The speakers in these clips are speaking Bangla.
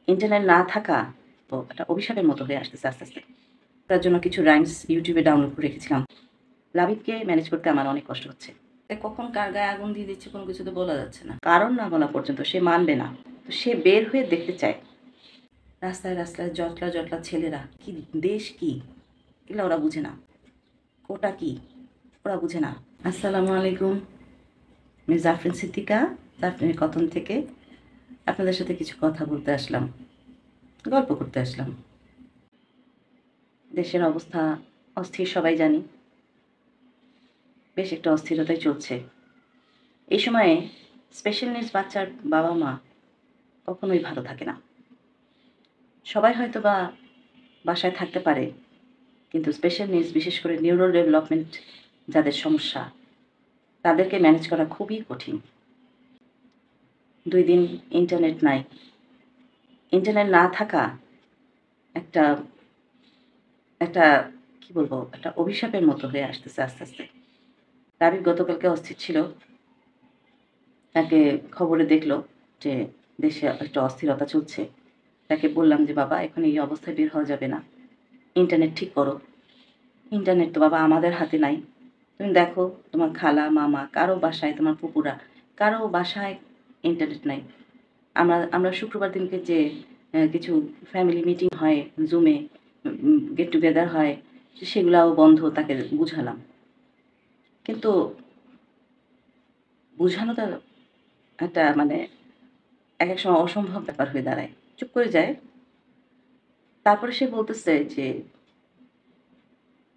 ইন্টারনেট না থাকা তো একটা অভিশাপের মতো হয়ে আসতেছে আস্তে আস্তে। তার জন্য কিছু রাইমস ইউটিউবে ডাউনলোড করে রেখেছিলাম। লাবিবকে ম্যানেজ করতে আমার অনেক কষ্ট হচ্ছে। কখন কার গায়ে আগুন দিয়ে দিচ্ছে কোনো কিছু তো বলা যাচ্ছে না। কারণ না বলা পর্যন্ত সে মানবে না। তো সে বের হয়ে দেখতে চায়। রাস্তায় রাস্তায় জটলা জটলা ছেলেরা কি দেশ কি এগুলো ওরা বুঝে না। কোটা কি ওরা বুঝে না। আসসালামু আলাইকুম, আমি জাফরিন সিদ্দিকা, জাফরিনের কতন থেকে আপনাদের সাথে কিছু কথা বলতে আসলাম, গল্প করতে আসলাম। দেশের অবস্থা অস্থির সবাই জানি, বেশ একটা অস্থিরতাই চলছে এই সময়ে। স্পেশাল নিডস বাচ্চার বাবা মা কখনোই ভালো থাকে না। সবাই হয়তো বা বাসায় থাকতে পারে, কিন্তু স্পেশাল নিডস বিশেষ করে নিউরো ডেভেলপমেন্ট যাদের সমস্যা তাদেরকে ম্যানেজ করা খুবই কঠিন। 2 দিন ইন্টারনেট নাই। ইন্টারনেট না থাকা একটা একটা কি বলবো, একটা অভিশাপের মতো হয়ে আসতেছে আস্তে আস্তে। রাবিব গতকালকে অস্থির ছিল। তাকে খবরে দেখলো যে দেশে একটা অস্থিরতা চলছে। তাকে বললাম যে বাবা এখন এই অবস্থায় বের হওয়া যাবে না, ইন্টারনেট ঠিক করো। ইন্টারনেট তো বাবা আমাদের হাতে নাই। তুমি দেখো তোমার খালা মামা কারো বাসায়, তোমার পুকুরা কারো বাসায় ইন্টারনেট নাই। আমরা আমরা শুক্রবার দিনকে যে কিছু ফ্যামিলি মিটিং হয় জুমে, গেট টুগেদার হয়, সেগুলাও বন্ধ। তাকে বুঝালাম, কিন্তু বুঝানোটা একটা মানে এক এক সময় অসম্ভব ব্যাপার হয়ে দাঁড়ায়, চুপ করে যায়। তারপরে সে বলতেছে যে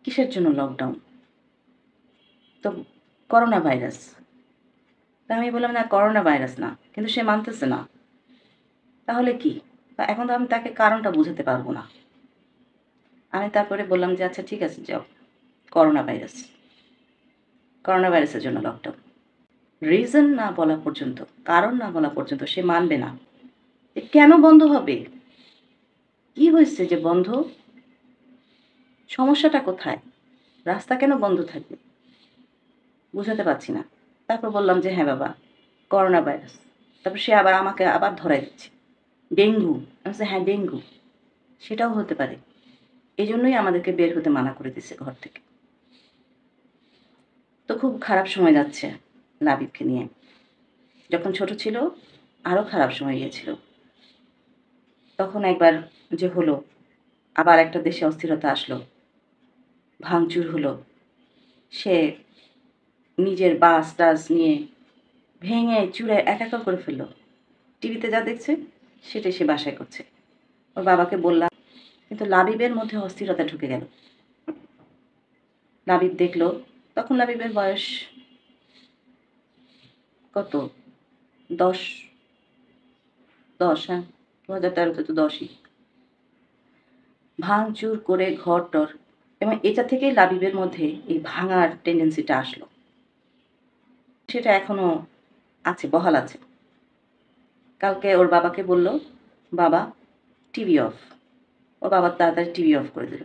কিসের জন্য লকডাউন, তো করোনা ভাইরাস। তা আমি বললাম না করোনা ভাইরাস না, কিন্তু সে মানতেছে না। তাহলে কি? এখন তো আমি তাকে কারণটা বুঝাতে পারবো না। আমি তারপরে বললাম যে আচ্ছা ঠিক আছে যাও, করোনা ভাইরাস, করোনা ভাইরাসের জন্য লকডাউন। রিজন না বলা পর্যন্ত, কারণ না বলা পর্যন্ত সে মানবে না। যে কেন বন্ধ হবে, কি হয়েছে যে বন্ধ, সমস্যাটা কোথায়, রাস্তা কেন বন্ধ থাকবে, বুঝাতে পারছি না। তারপর বললাম যে হ্যাঁ বাবা করোনা ভাইরাস। তারপর সে আবার আমাকে আবার ধরাই দিচ্ছে ডেঙ্গু। আমি বলছি হ্যাঁ ডেঙ্গু, সেটাও হতে পারে। এই জন্যই আমাদেরকে বের হতে মানা করে দিচ্ছে ঘর থেকে। তো খুব খারাপ সময় যাচ্ছে লাবিবকে নিয়ে। যখন ছোট ছিল আরও খারাপ সময় গিয়েছিল। তখন একবার যে হলো, আবার একটা দেশে অস্থিরতা আসলো, ভাঙচুর হলো। সে নিজের বাস টাস নিয়ে ভেঙে চুরে একাকার করে ফেললো। টিভিতে যা দেখছে সেটাই সে বাসায় করছে। ওর বাবাকে বললাম, কিন্তু লাবিবের মধ্যে অস্থিরতা ঢুকে গেল। লাবিব দেখলো, তখন লাবিবের বয়স কত, 10, 10, হ্যাঁ 2013-তে তো 10ই। ভাঙচুর করে ঘর টর, এবং এটা থেকেই লাবিবের মধ্যে এই ভাঙার টেন্ডেন্সিটা আসলো। সেটা এখনো আছে, বহাল আছে। কালকে ওর বাবাকে বলল, বাবা টিভি অফ। ওর বাবা তাড়াতাড়ি টিভি অফ করে দিল।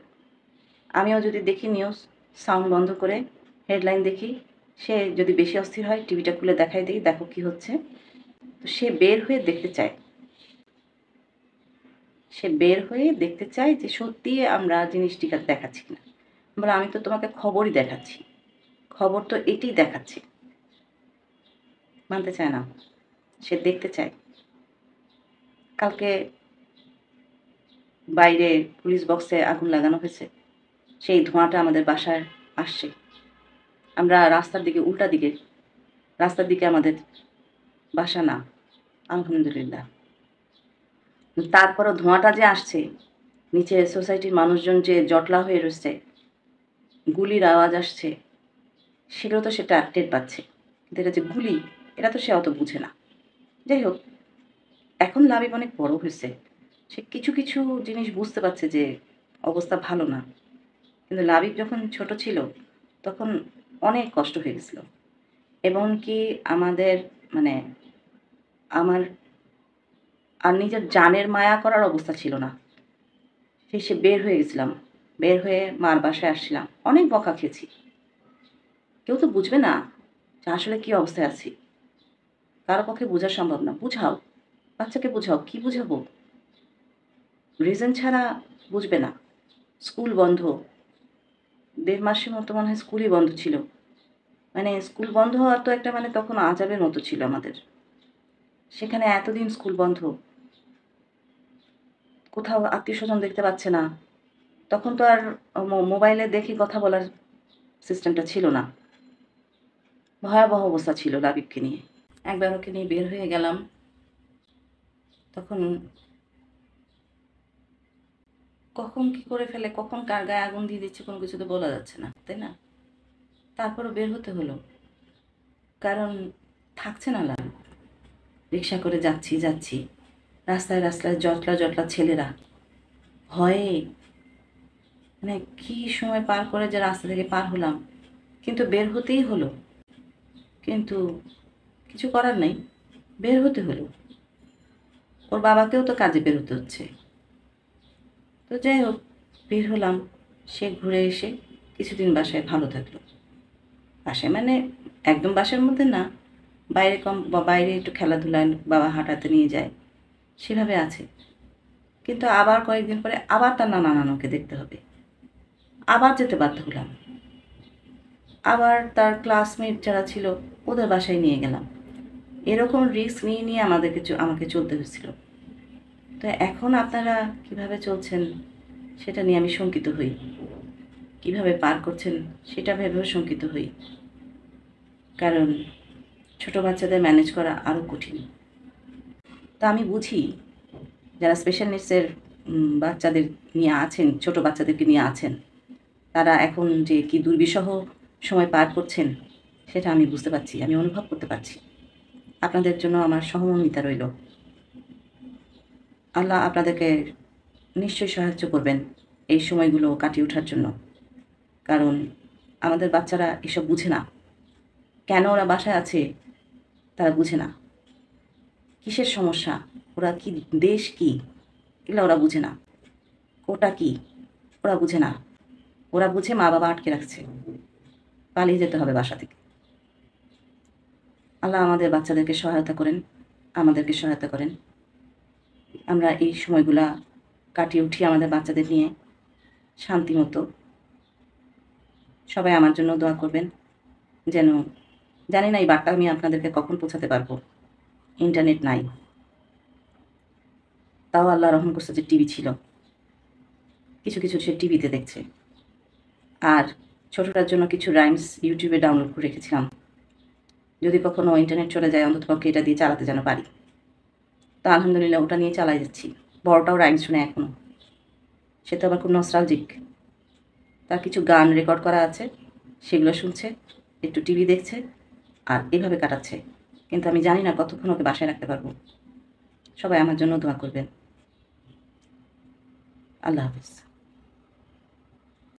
আমিও যদি দেখি নিউজ, সাউন্ড বন্ধ করে হেডলাইন দেখি। সে যদি বেশি অস্থির হয় টিভিটা খুলে দেখাই দিই, দেখো কি হচ্ছে। তো সে বের হয়ে দেখতে চায়, সে বের হয়ে দেখতে চায় যে সত্যি আমরা জিনিসটিকে দেখাচ্ছি কিনা। বলে আমি তো তোমাকে খবরই দেখাচ্ছি, খবর তো এটি দেখাচ্ছে। মানতে চায় না, সে দেখতে চায়। কালকে বাইরে পুলিশ বক্সে আগুন লাগানো হয়েছে, সেই ধোঁয়াটা আমাদের বাসায় আসছে। আমরা রাস্তার দিকে, উল্টা দিকে, রাস্তার দিকে আমাদের বাসা না, আলহামদুলিল্লাহ। তারপরও ধোঁয়াটা যে আসছে, নিচে সোসাইটির মানুষজন যে জটলা হয়ে রয়েছে, গুলির আওয়াজ আসছে, সেগুলো তো সেটা টের পাচ্ছে। কিন্তু এটা যে গুলি, এটা তো সে অত বুঝে না। যাই হোক, এখন লাবিব অনেক বড় হয়েছে, সে কিছু কিছু জিনিস বুঝতে পারছে যে অবস্থা ভালো না। কিন্তু লাবিব যখন ছোট ছিল তখন অনেক কষ্ট হয়ে গেছিল। এবং কি আমাদের মানে আমার আর নিজের জানের মায়া করার অবস্থা ছিল না। সে বের হয়ে গেছিলাম, বের হয়ে মার বাসায় আসছিলাম, অনেক বকা খেয়েছি। কেউ তো বুঝবে না যে আসলে কি অবস্থায় আছি, কারো পক্ষে বোঝা সম্ভব না। বুঝাও, বাচ্চাকে বুঝাও, কি বুঝাবো? রিজন ছাড়া বুঝবে না। স্কুল বন্ধ, ১.৫ মাসের মতো মনে হয় স্কুলই বন্ধ ছিল। মানে স্কুল বন্ধ হওয়ার তো একটা মানে তখন আজাবের মতো ছিল আমাদের। সেখানে এতদিন স্কুল বন্ধ, কোথাও আত্মীয়স্বজন দেখতে পাচ্ছে না। তখন তো আর মোবাইলে দেখে কথা বলার সিস্টেমটা ছিল না। ভয়াবহ অবস্থা ছিল লাবিবকে নিয়ে। একবার ওকে নিয়ে বের হয়ে গেলাম, তখন কখন কি করে ফেলে, কখন কার গায়ে আগুন দিয়ে দিচ্ছে কোনো কিছু তো বলা যাচ্ছে না, তাই না? তারপরও বের হতে হলো, কারণ থাকছে না লাবিব। রিক্সা করে যাচ্ছি, রাস্তায় রাস্তায় জটলা জটলা ছেলেরা, ভয়ে মানে কি সময় পার করে যে রাস্তা থেকে পার হলাম, কিন্তু বের হতেই হলো। কিন্তু কিছু করার নেই, বের হতে হলো। ওর বাবাকেও তো কাজে বের হতে হচ্ছে। তো যাই হোক, বের হলাম। সে ঘুরে এসে কিছুদিন বাসায় ভালো থাকলো। বাসায় মানে একদম বাসার মধ্যে না, বাইরে কম বা বাইরে একটু খেলাধুলায় বাবা হাঁটাতে নিয়ে যায়, সেভাবে আছে। কিন্তু আবার কয়েকদিন পরে আবার তার নানা নানুকে দেখতে হবে, আবার যেতে বাধ্য হলাম। আবার তার ক্লাসমেট যারা ছিল ওদের বাসায় নিয়ে গেলাম। এরকম রিস্ক নিয়ে নিয়ে আমাকে চলতে হয়েছিল। তো এখন আপনারা কিভাবে চলছেন সেটা নিয়ে আমি শঙ্কিত হই, কিভাবে পার করছেন সেটা ভেবেও শঙ্কিত হই। কারণ ছোট বাচ্চাদের ম্যানেজ করা আরও কঠিন। তা আমি বুঝি যারা স্পেশাল নিডসের বাচ্চাদের নিয়ে আছেন, ছোট বাচ্চাদেরকে নিয়ে আছেন, তারা এখন যে কি দুর্বিষহ সময় পার করছেন সেটা আমি বুঝতে পারছি, আমি অনুভব করতে পারছি। আপনাদের জন্য আমার সহমর্মিতা রইল। আল্লাহ আপনাদেরকে নিশ্চয়ই সাহায্য করবেন এই সময়গুলো কাটিয়ে ওঠার জন্য। কারণ আমাদের বাচ্চারা এসব বুঝে না। কেন ওরা বাসায় আছে তারা বুঝে না। কিসের সমস্যা, ওরা কি, দেশ কি, এগুলো ওরা বুঝে না। কোটা কি ওরা বুঝে না। ওরা বুঝে মা বাবা আটকে রাখছে, পালিয়ে যেতে হবে বাসা থেকে। আল্লাহ আমাদের বাচ্চাদেরকে সহায়তা করেন, আমাদেরকে সহায়তা করেন। আমরা এই সময়গুলা কাটিয়ে উঠি আমাদের বাচ্চাদের নিয়ে শান্তিমতো। সবাই আমার জন্য দোয়া করবেন, যেন, জানি না এই বার্তা আমি আপনাদেরকে কখন পৌঁছাতে পারবো। ইন্টারনেট নাই, তাও আল্লাহ রহম করছে যে টিভি ছিল, কিছু কিছু সে টিভিতে দেখছে। আর ছোটটার জন্য কিছু রাইমস ইউটিউবে ডাউনলোড করে রেখেছিলাম, যদি কখনো ইন্টারনেট চলে যায় অন্ততপক্ষে এটা দিয়ে চালাতে যেন পারি। তো আলহামদুলিল্লাহ ওটা নিয়ে চালাই যাচ্ছি। বড়টাও রাইমস শুনে এখনও, সে তো আবার খুব নস্টালজিক। তার কিছু গান রেকর্ড করা আছে, সেগুলো শুনছে, একটু টিভি দেখছে, আর এভাবে কাটাচ্ছে। কিন্তু আমি জানি না কতক্ষণ ওকে বাসায় রাখতে পারবো। সবাই আমার জন্য দোয়া করবেন। আল্লাহ হাফিজ।